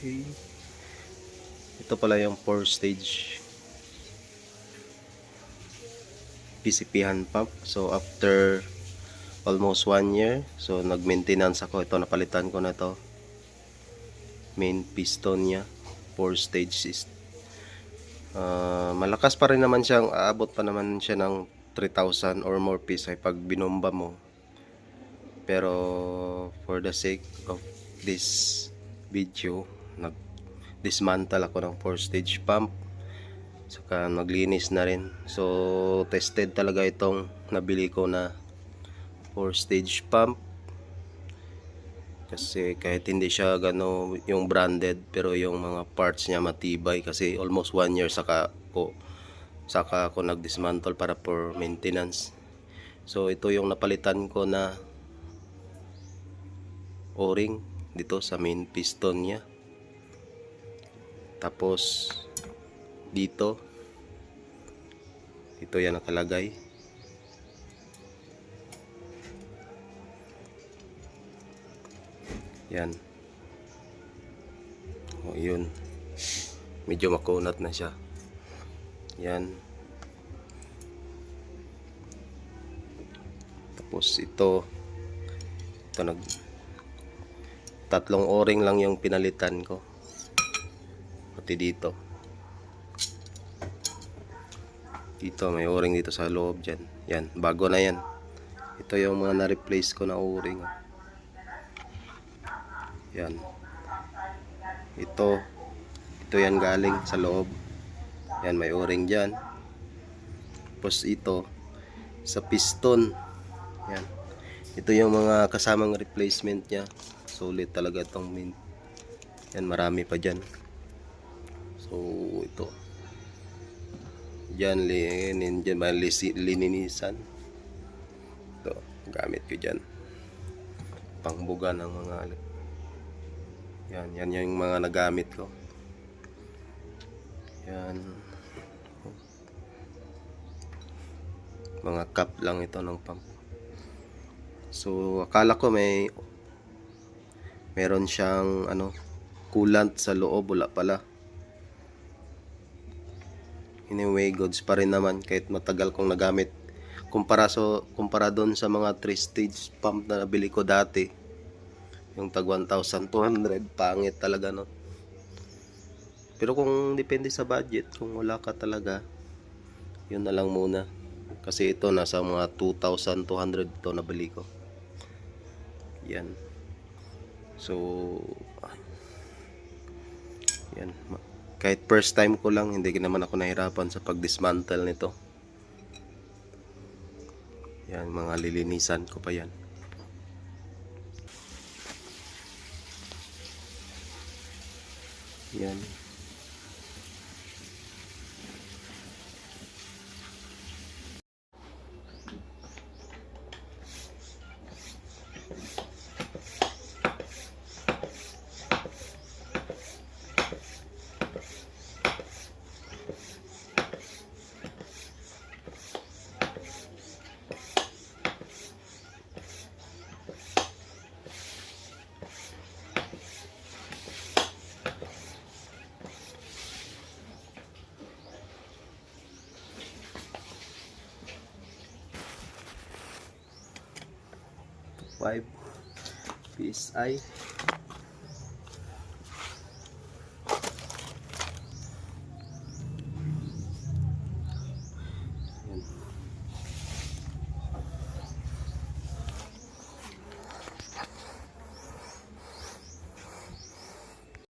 Okay. Ito pala yung 4 stage PCP hand pump. So after almost 1 year, so nag-maintenance ako. Ito, napalitan ko na to. Main piston nya 4 stage. Malakas pa rin naman siyang, aabot pa naman siya ng 3,000 or more PSI pag binomba mo. Pero for the sake of this video, nag-dismantle ako ng 4 stage pump, saka naglinis na rin. So tested talaga itong nabili ko na 4 stage pump, kasi kahit hindi siya gano yung branded, pero yung mga parts niya matibay, kasi almost 1 year saka ako nag-dismantle para for maintenance. So ito yung napalitan ko na o-ring dito sa main piston niya. Tapos dito yan nakalagay. Yan. O yun. Medyo makunat na siya. Yan. Tapos ito tatlong o-ring lang yung pinalitan ko. Pati dito may o-ring dito sa loob dyan. Yan, bago na yan. Ito yung mga na-replace ko na o-ring. Yan. Ito yan galing sa loob. Yan, may o-ring dyan. Tapos ito sa piston. Yan. Ito yung mga kasamang replacement nya. Solid talaga itong main. Yan, marami pa dyan. So ito dyan, lininisan. Ito, gamit ko dyan pangbuga ng mga yan yung mga nagamit ko. Yan, mga cup lang ito ng pump. So akala ko meron siyang coolant sa loob, wala pala. Anyway, goods pa rin naman kahit matagal kong nagamit. Kumpara doon sa mga 3 stage pump na nabili ko dati, yung tag 1,200, pangit talaga, no? Pero kung depende sa budget, kung wala ka talaga, yun na lang muna. Kasi ito nasa mga 2,200 ito nabili ko. Yan. So yan, kahit first time ko lang, hindi naman ako nahirapan sa pag-dismantle nito. Yan, mga lilinisan ko pa yan. Yan. PSI